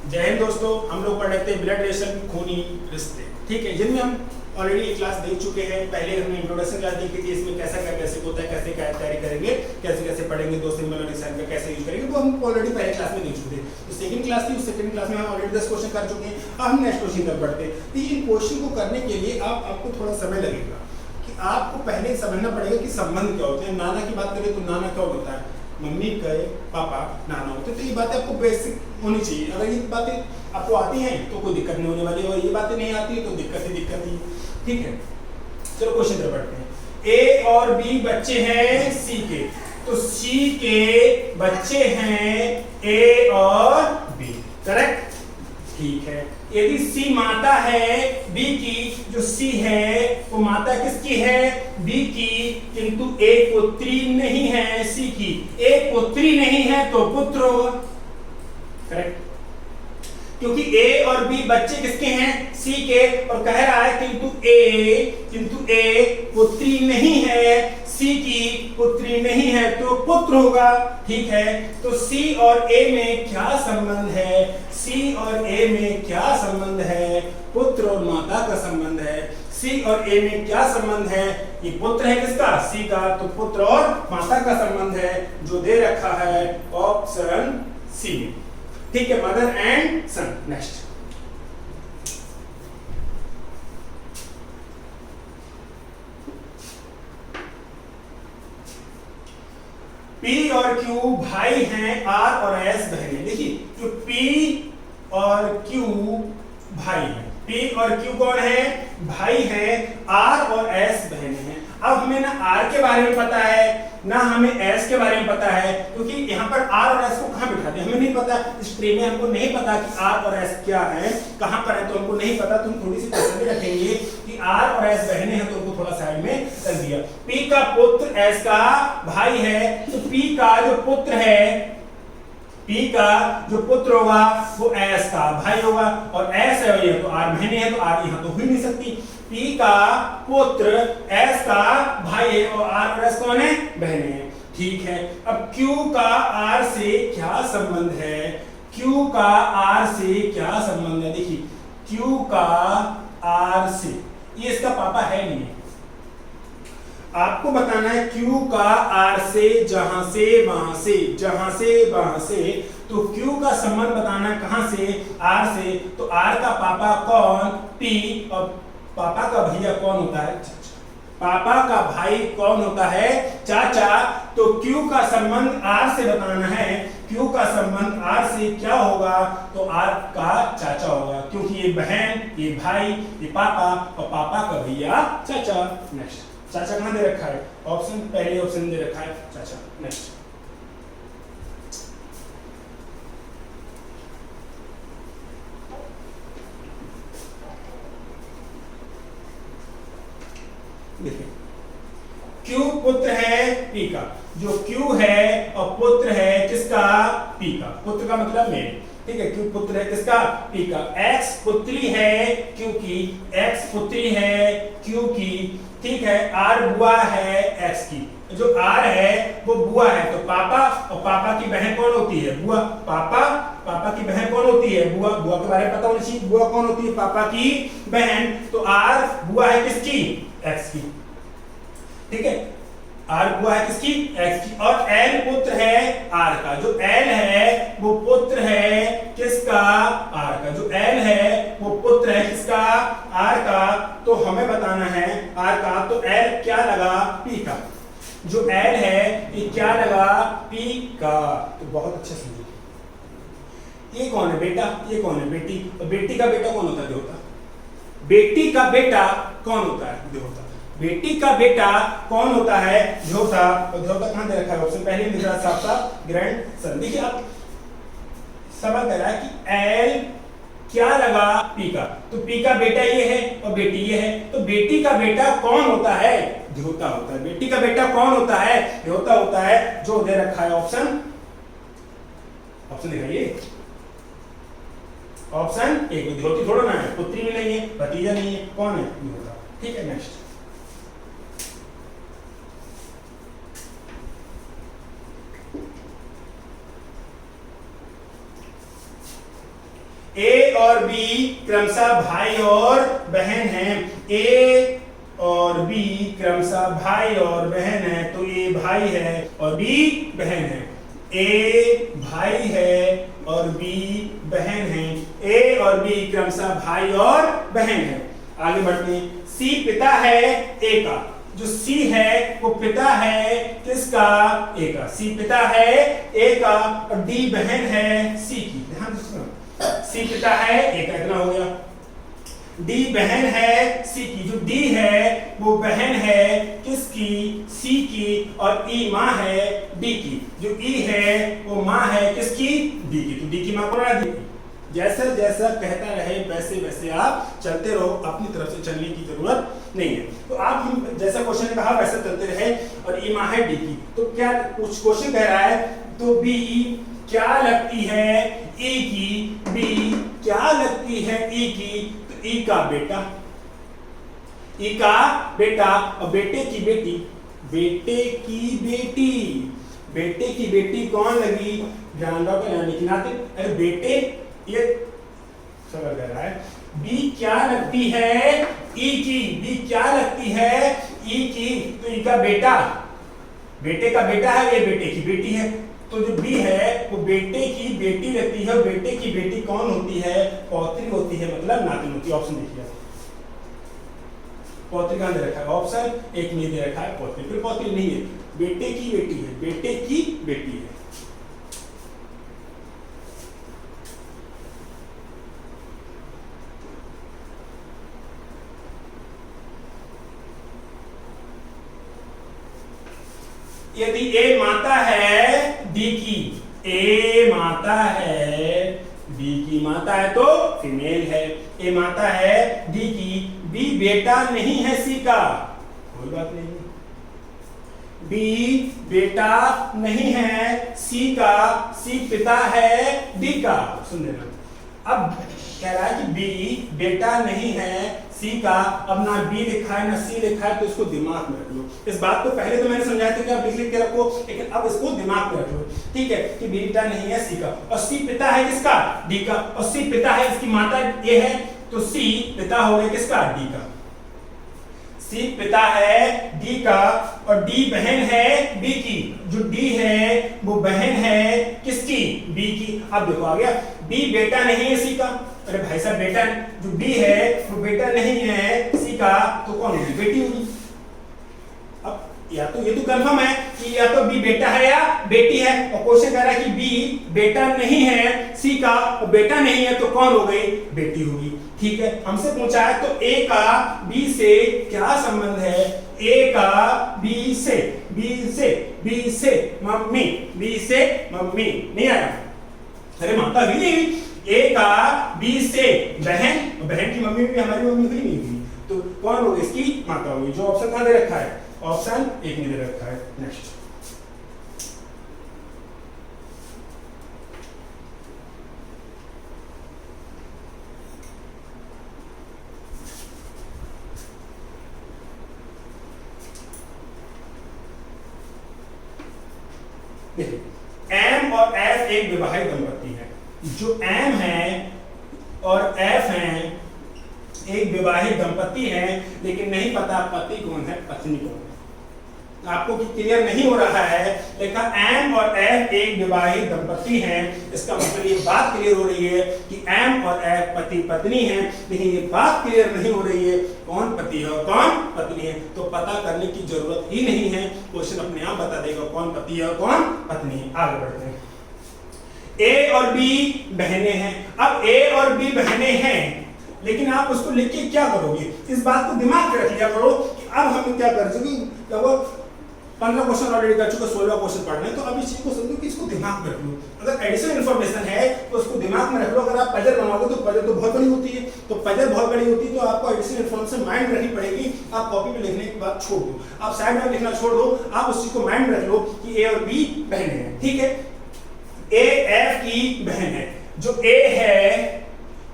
जय हिंद दोस्तों, हम लोग पढ़ रहे थे ब्लड रिलेशन, खूनी रिश्ते। ठीक है, जिनमें हम ऑलरेडी एक क्लास देख चुके हैं। पहले हमने इंट्रोडक्शन क्लास देखी थी, इसमें कैसा क्या बेसिक होता है, कैसे क्या तैयारी करेंगे, कैसे कैसे पढ़ेंगे, दो सिंबल और निशान का कैसे यूज करेंगे, वो हम ऑलरेडी पहले क्लास में देख चुके थे। तो सेकंड क्लास थी, उस सेकंड क्लास में हम ऑलरेडी 10 क्वेश्चन कर चुके हैं। अब हम नेक्स्ट क्वेश्चन कर पढ़ते हैं। तो इन क्वेश्चन को करने के लिए आपको थोड़ा समय लगेगा कि आपको पहले समझना पड़ेगा कि संबंध क्या होते हैं। नाना की बात करें तो नाना क्या होता है, मम्मी कहे पापा नाना होते। तो ये बातें आपको बेसिक होनी चाहिए। अगर ये बातें आपको आती हैं तो कोई दिक्कत नहीं होने वाली है, और ये बातें नहीं आती तो दिक्कत ही। ठीक है, चलो क्वेश्चन पर बढ़ते हैं। ए और बी बच्चे हैं सी के, तो सी के बच्चे हैं ए और बी, करेक्ट। ठीक है, यदि सी माता है बी की, जो सी है वो माता किसकी है, बी की, किंतु एक पुत्री नहीं है सी की। एक पुत्री नहीं है तो पुत्र होगा, करेक्ट, क्योंकि ए और बी बच्चे किसके हैं, सी के, और कह रहा है किंतु ए पुत्री नहीं है, सी की पुत्री नहीं है तो पुत्र होगा। ठीक है, तो सी और ए में क्या संबंध है, सी और ए में क्या संबंध है, पुत्र और माता का संबंध है। सी और ए में क्या संबंध है, ये पुत्र है किसका, सी का, तो पुत्र और माता का संबंध है, जो दे रखा है ऑप्शन सी में। ठीक है, mother and son. Next, P और Q भाई हैं, R और S बहनें। देखिए, जो P और Q भाई हैं, P और Q कौन है, भाई हैं, R और S बहनें हैं। अब हमें ना R के बारे में पता है ना हमें S के बारे में पता है, क्योंकि यहाँ पर R और S को कहाँ बिठाते हैं हमें नहीं पता। इस ट्री में हमको नहीं पता कि R और S क्या है, कहाँ पर है, तो हमको नहीं पता। तो हम थोड़ी सी तसल्ली रखेंगे कि R और S बहनें हैं, तो उनको थोड़ा साइड में कर दिया। P का पुत्र S का भाई है, तो P का जो पुत्र है, P का जो पुत्र होगा वो S का भाई होगा, और S है ये तो R बहनें हैं, तो R यहाँ तो हो ही नहीं सकती। P का पुत्र S का भाई है, और R और S कौन है, बहनें हैं। ठीक है, अब Q का R से क्या संबंध है, Q का R से क्या संबंध है। देखिए, Q का R से, ये इसका पापा है नहीं है, आपको बताना है Q का R से, जहां से वहां से, जहां से वहां से, तो Q का संबंध बताना है कहां से, R से। तो R का पापा कौन, P, और पापा का भैया कौन होता है, चाचा। पापा का भाई कौन होता है, चाचा। तो Q का संबंध R से बताना है, Q का संबंध R से क्या होगा, तो R का चाचा होगा, क्योंकि ये बहन, ये भाई, ये पापा, और पापा का भैया चाचा। नेक्स्ट, चाचा कहां दे रखा है, ऑप्शन, पहले ऑप्शन दे रखा है चाचा। नेक्स्ट, देखिए, Q पुत्र है P का, जो Q है और पुत्र है किसका, P का। पुत्र का मतलब मेल, ठीक है। Q पुत्र है किसका, P का। X पुत्री है Q की, X पुत्री है Q की, ठीक है। R बुआ है X की, जो R है वो बुआ है, तो पापा और पापा की बहन कौन होती है, बुआ। पापा की बहन कौन होती है, बुआ। बुआ के बारे में पता होना चाहिए, बुआ कौन होती है, पापा की बहन। तो R बुआ है किसकी, X की, ठीक है। R बुआ है किसकी, X की, और L पुत्र है R का, जो L है वो पुत्र है किसका, R का, जो L है वो पुत्र है किसका, R का। तो हमें बताना है R का, तो L क्या लगा, P का, जो L है ये क्या लगा, P का। तो बहुत अच्छा समझिए, ये कौन है बेटा, ये कौन है बेटी, और बेटी का बेटा कौन होता है, देवता। बेटी का बेटा कौन होता है, देवता। बेटी का बेटा कौन होता है, देवता। और देवता कहां दे रखा है, ऑप्शन पहले में साफ साफ ग्रैंड सन। देखिए, अब सवाल कह रहा है कि L क्या लगा, P का, तो P का बेटा ये है और बेटी ये है, तो बेटी का बेटा कौन होता है, देवता होता है। बेटी का बेटा कौन होता है, देवता होता है, जो दे रखा है ऑप्शन, ऑप्शन दिखाइए, ऑप्शन एक। देवती थोड़ा ना है, पुत्री भी नहीं है, भतीजा नहीं है, कौन है, देवता। ठीक है, नेक्स्ट, ए और बी क्रमशः भाई और बहन हैं। ए और बी क्रमशः भाई और बहन है, तो ए भाई है और बी बहन है। ए भाई है और बी बहन है। ए और बी क्रमशः भाई और बहन है। आगे बढ़ते हैं। सी पिता है ए का। जो सी है वो पिता है किसका? ए का। सी पिता है ए का और डी बहन है सी की। ध्यान दो, सी पिता है ए का, इतना हो गया। डी बहन है सी की। जो डी है वो बहन है किसकी? सी की। और ई माँ है डी की। जो ई है वो माँ है किसकी? डी की। तो डी की माँ कौन है? डी की। जैसा जैसा कहता रहे वैसे वैसे आप चलते रहो, अपनी तरफ से चलने की जरूरत नहीं है। तो आप हम जैसा क्वेश्चन ने कहा वैसे चलते रहे। और ई माँ है डी की। तो क्या कुछ क्वेश्चन कह रहा है? तो बी क्या लगती है ई की? बी क्या लगती है ई की? तो ई का बेटा, ई का बेटा और बेटे की बेटी। बेटे की बेटी, बेटे की बेटी कौन लगी? जानदार का यानी कि नाते। अरे बेटे, ये सवाल कह रहा है बी क्या लगती है ई की? बी क्या लगती है ई की? तो ई का बेटा, बेटे का बेटा है, ये बेटे की बेटी है। तो जो बी है वो बेटे की बेटी लगती है। बेटे की बेटी कौन होती है? पौत्री होती है, मतलब नातिन होती है। ऑप्शन देखिए, पौत्री कहां दे रखा है? ऑप्शन एक में दे रखा है पौत्री। फिर पौत्री नहीं है, बेटे की बेटी है, बेटे की बेटी है। यदि ए माता है डी की, ए माता है डी की, माता है तो फीमेल है। ए माता है डी की, बी बेटा नहीं है सी का, कोई बात नहीं। बी बेटा नहीं है सी का, सी पिता है डी का। सुन लेना, अब कह रहा है कि बी बेटा नहीं है सी का। अब ना बी लिखा है ना सी लिखा है, तो इसको दिमाग में रख लो। इस बात को पहले तो मैंने समझाया था कि आप लिख के रखो, लेकिन अब इसको दिमाग में रख लो। ठीक है कि बी बेटा नहीं है सी का और सी पिता है किसका? डी का। और सी पिता है, इसकी माता ये है, तो सी पिता हो गया किसका? डी का। सी पिता है डी का और डी बहन है बी की। जो डी है वो बहन है किसकी? बी की। अब देखो आ गया, बी बेटा नहीं है सी का। अरे भाई साहब, बेटा जो बी है वो बेटा नहीं है सी का, तो कौन होगी? बेटी होगी। अब या तो ये तो कंफर्म है कि या तो बी बेटा है या बेटी है। और क्वेश्चन कह रहा है कि बी बेटा नहीं है सी का और बेटा नहीं है, तो कौन हो गई? बेटी होगी। ठीक है, हमसे पूछा है तो ए का बी से क्या संबंध है? ए का बी से, बी से मम्मी, बी से मम्मी। नहीं आया? अरे माता भी नहीं हुई। ए का बी से बहन, बहन की मम्मी भी हमारी मम्मी हुई नहीं हुई, तो कौन होगी? इसकी माता होगी। जो ऑप्शन कहां दे रखा है? ऑप्शन एक में दे रखा है। नेक्स्ट, एम और एफ एक विवाहित दंपति है। जो एम है और एफ है एक विवाहित दंपति है, लेकिन नहीं पता पति कौन है पत्नी कौन है। आपको क्लियर नहीं हो रहा है, देखा एम और एफ एक विवाहित दंपति हैं। इसका मतलब ये बात क्लियर हो रही है कि एम और एफ पति पत्नी हैं, लेकिन ये बात क्लियर नहीं हो रही है कौन पति है और कौन पत्नी है। तो पता करने की जरूरत ही नहीं है, क्वेश्चन अपने आप बता देगा कौन पति है और कौन पत्नी है। आगे बढ़ते हैं। ए और बी बहनें हैं। अब ए और बी बहनें हैं, लेकिन आप उसको लिख के क्या करोगे? इस बात को दिमाग में रख लिया करो कि अब हम क्या कर चुके, लगभग 15 क्वेश्चन ऑलरेडी कर चुके, 16वां क्वेश्चन पढ़ना है। तो अब इस चीज को समझो कि इसको दिमाग में रख लो। अगर एडिशनल इन्फॉर्मेशन है तो उसको दिमाग में रख लो। अगर आप पजल बनाओगे तो पजल तो बहुत बड़ी होती है, तो पजल बहुत बड़ी होती है, तो आपको एडिशनल इन्फॉर्मेशन माइंड में रखनी पड़ेगी। आप कॉपी पे लिखने के बाद छोड़ दो, आप साइड में लिखना छोड़ दो, आप उस चीज को माइंड में रख लो कि ए और बी बहन है। ठीक है, ए एफ की बहन है। जो ए है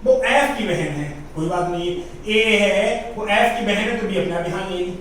वो एफ की बहन है, कोई बात नहीं। ए है वो एफ की बहन है, तो बी अपने आप यहां लेगी।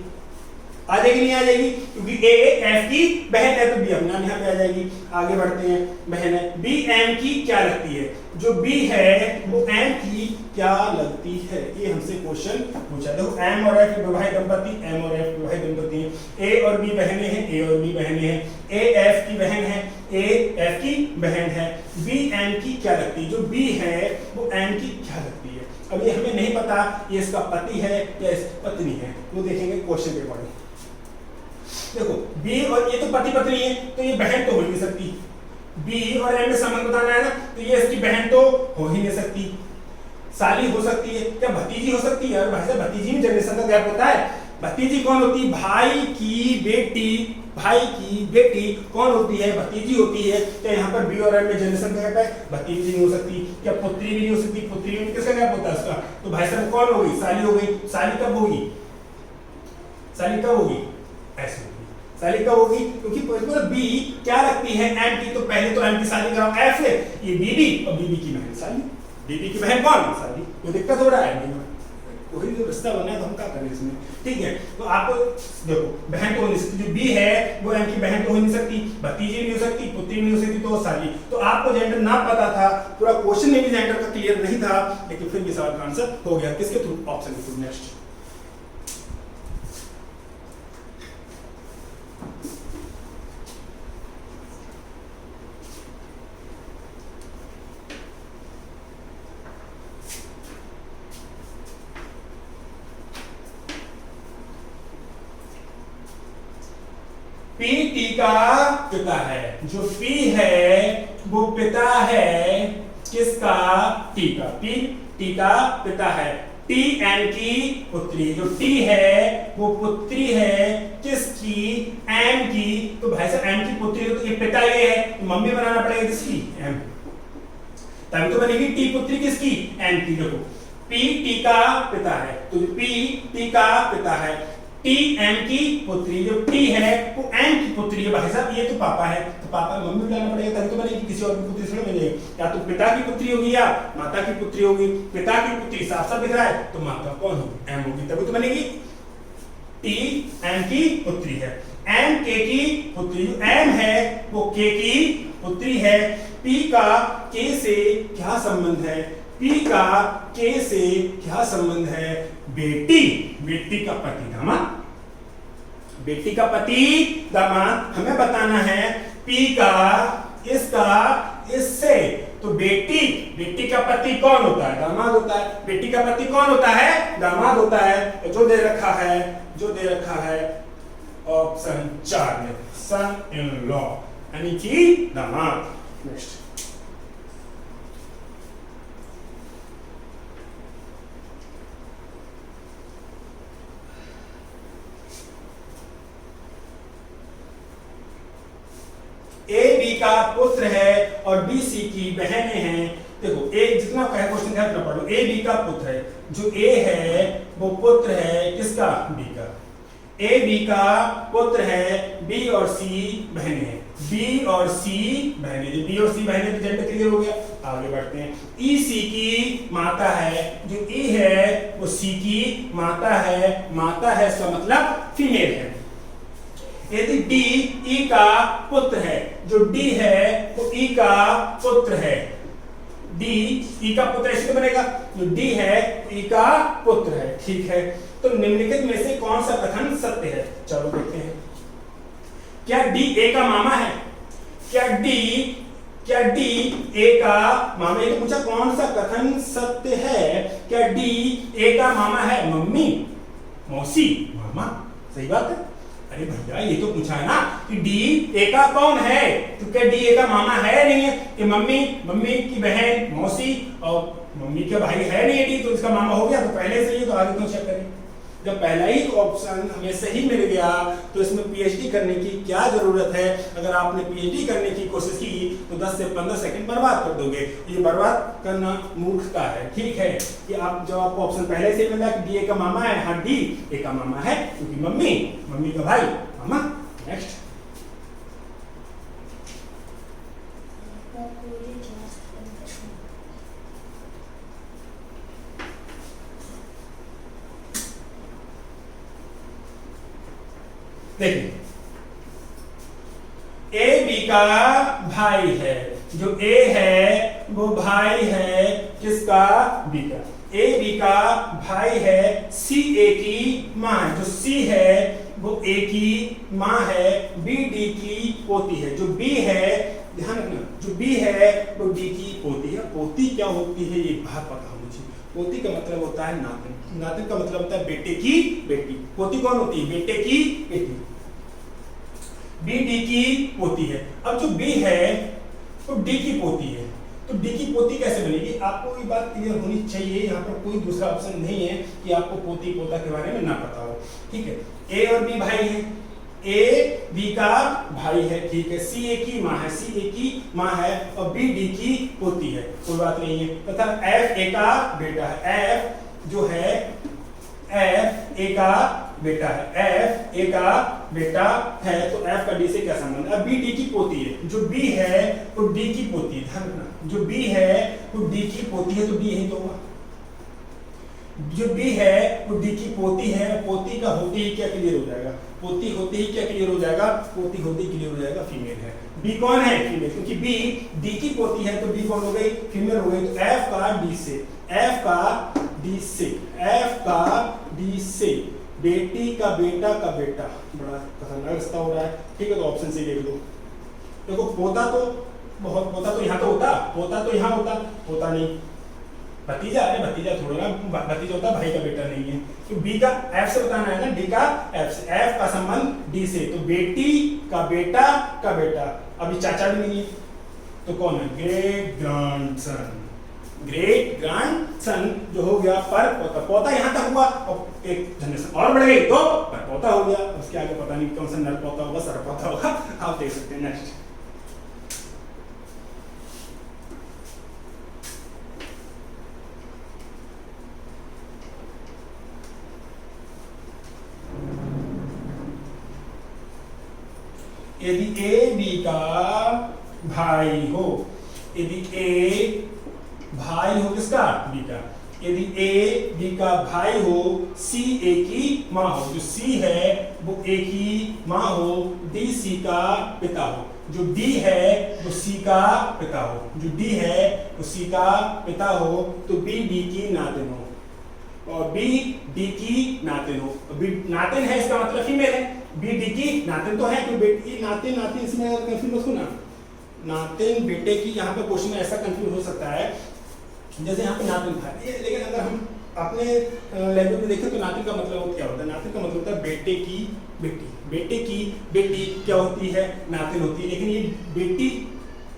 आ जाएगी नहीं आ जाएगी, क्योंकि ए एफ की बहन है तो बी अपना यहाँ पे आ जाएगी। आगे बढ़ते हैं, बहन है बी एम की क्या लगती है, जो बी है वो एम की क्या लगती है, ये हमसे क्वेश्चन पूछा। देखो एम और एफ विवाहित दंपति, एम और एफ विवाहित दंपति हैं, ए और बी बहनें हैं, ए और बी बहनें हैं, ए एफ की बहन है, ए एफ की बहन है, बी एम की क्या लगती है, जो बी है वो एम की क्या लगती है। अब ये हमें नहीं पता ये इसका पति है या इसकी पत्नी है, वो देखेंगे क्वेश्चन के अकॉर्डिंग। देखो बी और ये तो पति पत्नी है तो ये बहन तो हो ही नहीं सकती, बी और एम में संबंध बताना है ना, तो ये इसकी बहन तो हो ही नहीं सकती। साली हो सकती है, क्या भतीजी हो सकती है, और भाई साहब भतीजी में जनरेशन का गैप होता है। भतीजी कौन होती है, भाई की बेटी, भाई की बेटी कौन होती है, भतीजी होती है। तो यहाँ पर बी और एम में जनरेशन का गैप है, भतीजी नहीं हो सकती, क्या पुत्री भी नहीं हो सकती, पुत्री में किसका गैप होता है उसका, तो भाई साहब कौन होगी, साली हो गई। साली कब होगी, साली कब होगी, ऐसे होगी, साली कब होगी, क्योंकि बी क्या लगती है एम की, तो पहले तो एम की साली का एफ है, ये बीबी और बीबी की बहन साली, बीबी की बहन कौन, साली। तो दिक्कत हो रहा है, वही जो रिश्ता बना है तो हम क्या करें इसमें, ठीक है। तो आपको देखो बहन तो हो नहीं सकती, जो बी है वो एम की बहन तो हो नहीं सकती, भतीजी नहीं हो सकती, पुत्री नहीं हो सकती, तो साली। तो आपको जेंडर ना पता था, पूरा क्वेश्चन में भी जेंडर का क्लियर नहीं था, लेकिन फिर ये सवाल का आंसर हो गया किसके थ्रू, ऑप्शन के थ्रू। नेक्स्ट पी टी का पिता है, जो पी है वो पिता है किसका, टी का, पी टी का पिता है, टी एम की पुत्री, जो टी है वो पुत्री है किसकी, एम की। तो भाई साहब एम की पुत्री तो ये पिता ये है, तो मम्मी बनाना पड़ेगा किसकी, एम, तभी तो बनेगी टी पुत्री किसकी, एम की। देखो पी टी का पिता है, तो पी टी का पिता है, टी एम की पुत्री, जो टी है वो एम की पुत्री है। भाई साहब ये तो पापा है, तो पापा मम्मी बुलाना पड़ेगा तभी तो बनेगी, किसी और की पुत्री थोड़ी बनेगी। या तो पिता की पुत्री होगी या माता की पुत्री होगी। पिता की पुत्री साफ साफ दिख रहा है, तो माता कौन होगी, एम होगी, तभी तो बनेगी। टी एम की पुत्री है, एम के की पुत्री, जो एम है वो के की पुत्री है। पी का के से क्या संबंध है, पी का के से क्या संबंध है, बेटी, बेटी का पति दामाद, बेटी का पति दामाद हमें बताना है, पी का इसका इससे, तो बेटी, बेटी का पति कौन होता है, दामाद होता है। बेटी का पति कौन होता है, दामाद होता है। जो दे रखा है, जो दे रखा है ऑप्शन 4 में, सन इन लॉ यानी कि दामाद। नेक्स्ट ए बी का पुत्र है और बी सी की बहनें हैं। देखो ए जितना कहे क्वेश्चन ध्यान पढ़ लो, ए बी का पुत्र है, जो ए है वो पुत्र है किसका, बी का। ए बी का पुत्र है, बी और सी बहनें हैं, बी और सी बहनें, जो बी और सी बहनें तो जेंडर क्लियर हो गया। आगे बढ़ते हैं, ई सी की माता है, जो ई है वो सी की माता है, माता है इसका मतलब फीमेल है। यदि डी ई का पुत्र है, जो डी है वो ई का पुत्र है, डी ई का पुत्र ऐसे बनेगा, जो डी है ई का पुत्र है, ठीक है। तो निम्नलिखित में से कौन सा कथन सत्य है, चलो देखते हैं। क्या डी ए का मामा है, क्या डी ए का मामा, ये तो पूछा कौन सा कथन सत्य है। क्या डी ए का मामा है, मम्मी, मौसी, मामा, सही बात है। अरे भैया ये तो पूछा है ना कि डी ए का कौन है, तो क्या डी ए का मामा है नहीं है, कि मम्मी, मम्मी की बहन मौसी और मम्मी का भाई है नहीं है डी, तो इसका मामा हो गया, तो पहले से ही, तो आगे तो चेक करें। जब पहला ही ऑप्शन हमें सही मिल गया तो इसमें पीएचडी करने की क्या जरूरत है। अगर आपने पीएचडी करने की कोशिश की तो 10 से 15 सेकंड बर्बाद कर दोगे, ये बर्बाद करना मूर्खता है, ठीक है। कि आप जब आपको ऑप्शन पहले से मिला कि डी ए का मामा है, हाँ डी ए का मामा है क्योंकि मम्मी, मम्मी का भाई मामा। नेक्स्ट देखिए ए बी का भाई है, जो ए है वो भाई है किसका, बी का। ए बी का भाई है, सी ए की माँ है, जो सी है वो ए की माँ है, बी डी की पोती है, जो बी है ध्यान रखना, जो बी है वो डी की पोती है। पोती क्या होती है ये बात पता होनी चाहिए। पोती का मतलब होता है नातिन, नातिन का मतलब होता है बेटे की बेटी। पोती कौन होती है, बेटे की बेटी। बी डी की पोती है। अब जो बी है तो डी की पोती है, तो डी की पोती कैसे बनेगी, आपको ये बात क्लियर होनी चाहिए। यहाँ पर कोई दूसरा ऑप्शन नहीं है कि आपको पोती पोता के बारे में ना पता हो, ठीक है। ए और बी भाई है, ए बी का भाई है, ठीक है। सी ए की माँ है, सी ए की माँ है और बी डी की पोती है, कोई बात नहीं है। तथा एफ ए का बेटा है, एफ जो है एफ ए का बेटा है, एफ ए का बेटा है, तो एफ का डी से क्या संबंध है। अब बी डी की पोती है, जो बी है वो डी की पोती है, ध्यान रखना, जो बी है वो डी की पोती है, तो डी यही तो होगा। जो बी है वो डी की पोती है, पोती का होते ही क्या क्लियर हो जाएगा, पोती होते ही क्या क्लियर हो जाएगा, पोती होते ही क्लियर हो जाएगा, फीमेल है। बी कौन है, फीमेल, क्योंकि बी डी की पोती है तो बी कौन हो गई, फीमेल हो गई। तो एफ का डी से, एफ का डी से, एफ का डी से बेटी का बेटा का बेटा, बड़ा खतरनाक रिश्ता हो रहा है, ठीक है। तो ऑप्शन से देख लो, देखो पोता तो बहुत, पोता तो यहाँ तो होता, पोता तो यहाँ होता, पोता नहीं, भतीजा है, भतीजा थोड़ा ना भतीजा होता, भाई का बेटा नहीं है। तो बी का एफ से बताना है ना, डी का एफ से, एफ का संबंध डी से, तो बेटी का बेटा का बेटा, अभी चाचा भी नहीं है तो कौन है, ग्रेट ग्रैंडसन, ग्रेट ग्रैंडसन जो हो गया पर पोता, पोता यहाँ तक हुआ और एक जनरेशन और बढ़ गई तो पर पोता हो गया। उसके आगे पता नहीं कौन सा नर पोता होगा, सर पोता होगा, आप देख सकते हैं। नेक्स्ट यदि ए बी का भाई हो, यदि ए भाई हो किसका, बी का, यदि ए बी का भाई हो, सी ए की माँ हो, जो सी है वो ए की माँ हो, डी सी का पिता हो, जो डी है वो सी का पिता हो, जो डी है वो सी का पिता हो, तो बी डी की नातिन हो और बी डी की नातिन हो। बी नातिन है इसका मतलब फीमेल है, बी डी की नातिन तो है, तो बेटी नातिन, नातिन इसमें अगर कंफ्यूज मत होना, नातिन बेटे की, यहाँ पे क्वेश्चन में ऐसा कंफ्यूज हो सकता है जैसे यहाँ पे नातिन था, लेकिन अगर हम अपने लैंग्वेज में देखें तो नातिन का मतलब क्या होता है, नातिन का मतलब होता है बेटे की बेटी, बेटे की बेटी क्या होती है, नातिन होती है, लेकिन ये बेटी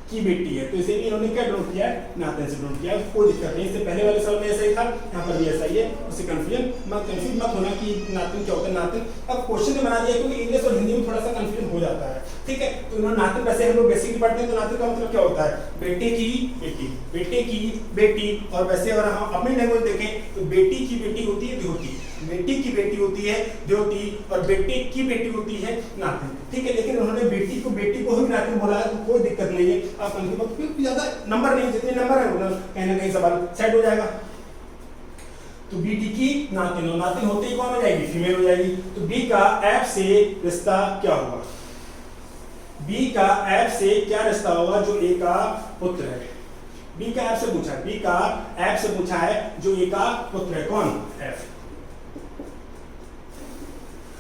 की बेटी है तो इसे इन्होंने क्या ड्रॉ किया है, नातिन से ड्रॉ किया है, कोई दिक्कत नहीं। इससे पहले वाले सवाल में ऐसा ही था, यहाँ पर भी ऐसा ही है, उससे कंफ्यूज मत होना कि नातिन क्या होता है। नातिन अब क्वेश्चन में बना दिया क्योंकि इंग्लिश और हिंदी में थोड़ा सा कंफ्यूजन हो जाता है, ठीक है। तो इन्होंने नातिन, वैसे हम लोग बेसिकली पढ़ते हैं तो नातिन का मतलब क्या होता है, बेटे की बेटी, बेटे की बेटी। और वैसे अगर हम अपनी लैंग्वेज देखें तो बेटी की बेटी होती है द्योती, बेटी की बेटी होती है द्योती और बेटे की बेटी होती है नातिन, ठीक है। लेकिन उन्होंने बेटी को ही नातिन बोला है तो कोई दिक्कत नहीं है, आप कंफ्यूज मत, क्योंकि ज्यादा नंबर नहीं, जितने नंबर है कहीं ना कहीं सवाल सेट हो जाएगा। तो बी डी की नातिन, और नातिन होते ही कौन हो जाएगी, फीमेल हो जाएगी। तो बी का एफ से रिश्ता क्या होगा, बी का एफ से क्या रिश्ता होगा, जो ए का पुत्र है। बी का एफ से पूछा है, बी का एफ से पूछा है, जो ए का पुत्र है, कौन, एफ।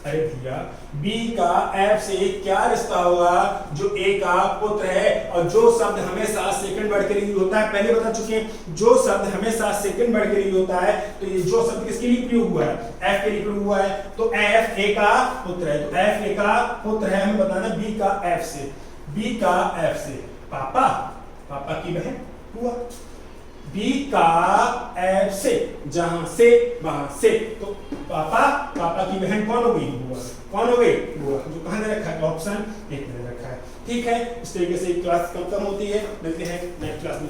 अरे भैया बी का एफ से क्या रिश्ता होगा, जो ए का पुत्र है। और जो शब्द हमेशा सेकंड वर्ड के लिए यूज होता है, पहले बता चुके हैं, जो शब्द हमेशा सेकंड वर्ड के लिए होता है, तो ये जो शब्द किसके लिए प्रयोग हुआ है, एफ के लिए प्रयोग हुआ है, तो एफ ए का पुत्र है, तो एफ ए का पुत्र है, हमें बताना बी का एफ से, बी का एफ से पापा, पापा की बहन हुआ, बी का एफ से, जहां से वहां से, तो पापा, पापा की बहन कौन हो गई, बुआ, कौन हो गई, बुआ, जो कहां दे रखा है, ऑप्शन एक में रखा है, ठीक है। इस तरीके से क्लास कम होती है, मिलते हैं नेक्स्ट क्लास में।